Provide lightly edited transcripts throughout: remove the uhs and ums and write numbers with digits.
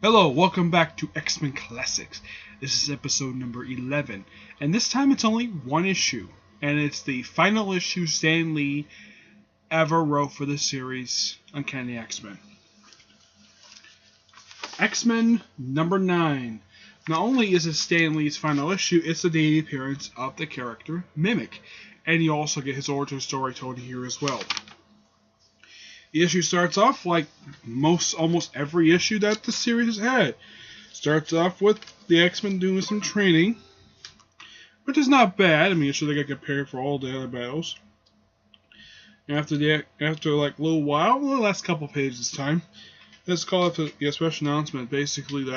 Hello, welcome back to X-Men Classics. This is episode number 11, and this time it's only one issue, and it's the final issue Stan Lee ever wrote for the series Uncanny X-Men. X-Men number 9. Not only is it Stan Lee's final issue, it's the debut appearance of the character Mimic, and you also get his origin story told here as well. The issue starts off like almost every issue that the series has had. Starts off with the X-Men doing some training, which is not bad. I mean, it's sure they got prepared for all the other battles. After like a little while, the last couple pages this time, let's call it a special announcement. Basically,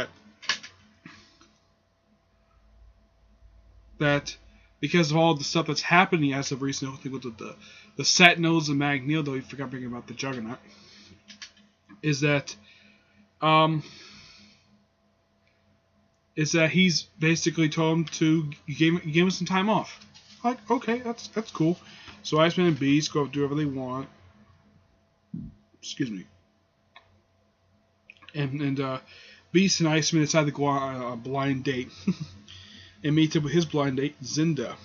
that because of all the stuff that's happening as of recently with the Sentinels and Magneto, though we forgot bringing about the Juggernaut, is that he's basically told him to give him some time off. Like, okay, that's cool. So Iceman and Beast go do whatever they want. Excuse me. And Beast and Iceman decide to go on a blind date and meet up with his blind date, Zelda.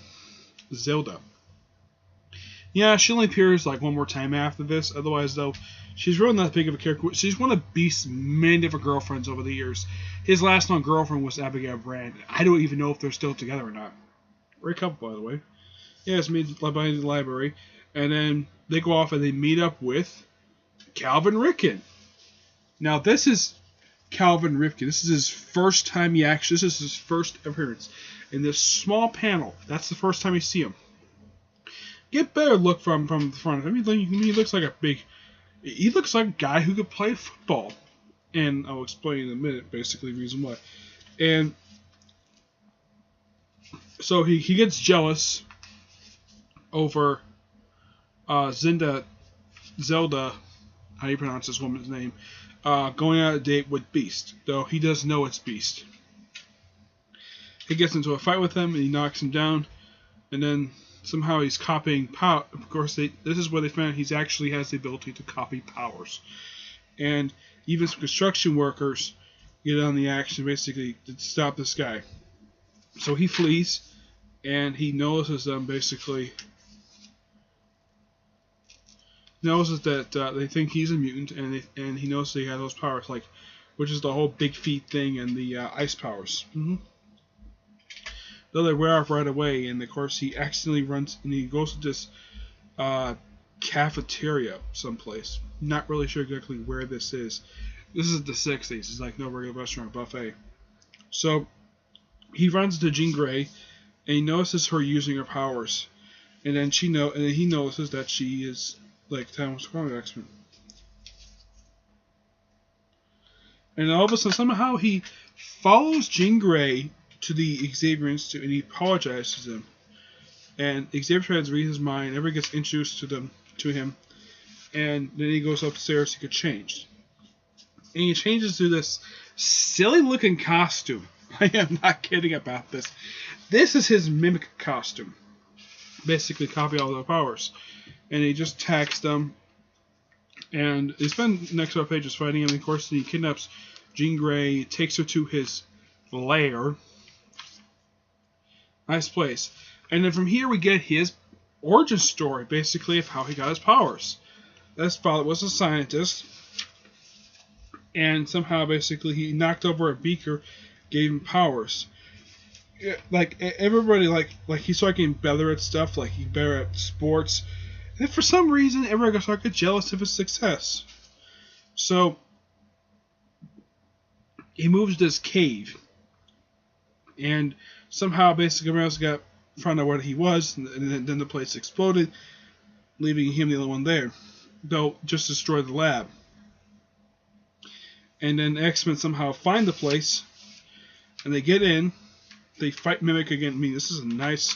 Yeah, she only appears like one more time after this. Otherwise, though, she's really not that big of a character. She's one of Beast's many different girlfriends over the years. His last known girlfriend was Abigail Brand. I don't even know if they're still together or not. Great couple, by the way. Yeah, it's made by the library. And then they go off and they meet up with Calvin Ripken. Now, this is Calvin Ripken. This is his first time this is his first appearance. In this small panel, that's the first time you see him. Get better look from the front. I mean, he looks like he looks like a guy who could play football. And I'll explain in a minute, basically, the reason why. And so he gets jealous over Zelda, how you pronounce this woman's name, going on a date with Beast, though he doesn't know it's Beast. He gets into a fight with him, and he knocks him down, and then somehow he's copying power. Of course, this is where they found he actually has the ability to copy powers. And even some construction workers get on the action, basically, to stop this guy. So he flees, and he notices them, basically. Notices that they think he's a mutant, and he knows that he has those powers, like, which is the whole big feet thing and the ice powers. Though they wear off right away, and of course he accidentally runs and he goes to this cafeteria someplace. Not really sure exactly where this is. This is the 60s. It's like no regular restaurant buffet. So he runs to Jean Grey, and he notices her using her powers, and then he notices that she is like Thomas Crown X-Men. And all of a sudden, somehow he follows Jean Grey to the Xavier Institute, and he apologizes to them. And Xavier tries to read his mind. Everybody gets introduced to him, and then he goes upstairs to get changed. And he changes to this silly-looking costume. I am not kidding about this. This is his Mimic costume. Basically, copy all their powers. And he just attacks them. And they spend the next 12 pages fighting him. And of course, he kidnaps Jean Grey, takes her to his lair. Nice place. And then from here we get his origin story, basically, of how he got his powers. His father was a scientist, and somehow, basically, he knocked over a beaker, gave him powers. Like, everybody, like he started getting better at stuff, like he's better at sports. And for some reason, everybody started to get jealous of his success. So, he moves to this cave, and somehow, basically, everyone else found out where he was, and then the place exploded, leaving him the only one there. Though, just destroyed the lab. And then X-Men somehow find the place, and they get in, they fight Mimic again. I mean, this is a nice.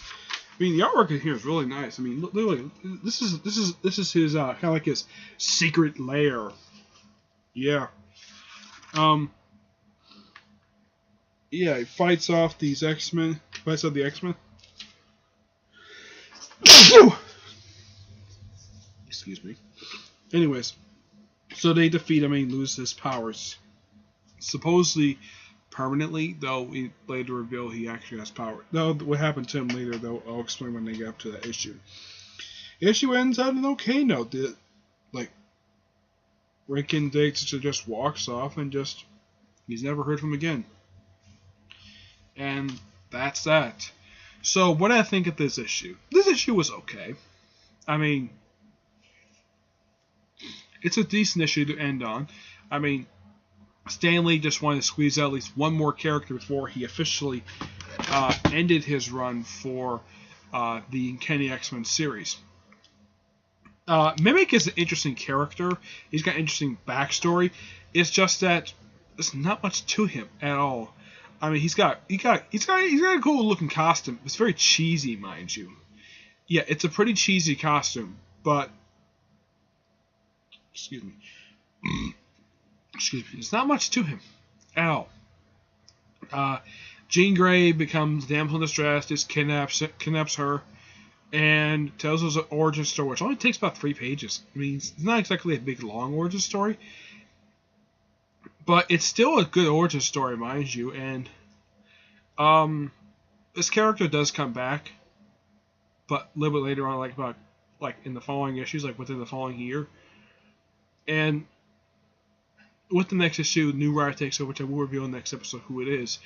I mean, the artwork in here is really nice. I mean, literally, this is his kind of like his secret lair. Yeah. Yeah, he fights off these X-Men. Fights off the X-Men. Excuse me. Anyways, so they defeat him and he loses his powers. supposedly permanently, though we later reveal he actually has power. No, what happened to him later, though, I'll explain when they get up to that issue. The issue ends on an okay note. Like, Rankin just walks off and he's never heard from again. And that's that. So, what do I think of this issue? This issue was okay. I mean, it's a decent issue to end on. I mean, Stan Lee just wanted to squeeze out at least one more character before he officially ended his run for the Uncanny X-Men series. Mimic is an interesting character. He's got an interesting backstory. It's just that there's not much to him at all. I mean, he's got a cool looking costume. It's very cheesy, mind you. Yeah, it's a pretty cheesy costume, but excuse me. There's not much to him at all. Jean Grey becomes damsel in distress, just kidnaps her, and tells us an origin story, which only takes about 3 pages. I mean, it's not exactly a big, long origin story, but it's still a good origin story, mind you, and this character does come back, but a little bit later on, like in the following issues, like within the following year, and with the next issue, new writer takes over, which I will reveal in the next episode who it is.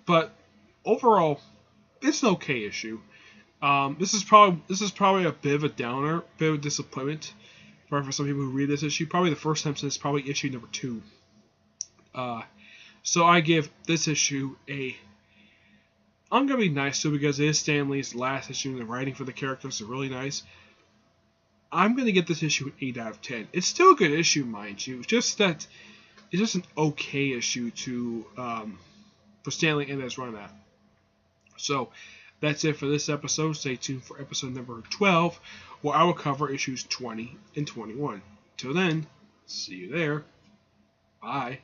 But overall, it's an okay issue. This is probably a bit of a downer, bit of a disappointment for some people who read this issue. Probably the first time since probably issue number 2. So I give this issue I'm gonna be nice to it because it is Stan Lee's last issue, and the writing for the characters is really nice. I'm gonna give this issue an 8 out of 10. It's still a good issue, mind you. Just that it's just an okay issue for Stan Lee and his run at. So that's it for this episode. Stay tuned for episode number 12, where I will cover issues 20 and 21. Till then, see you there. Bye.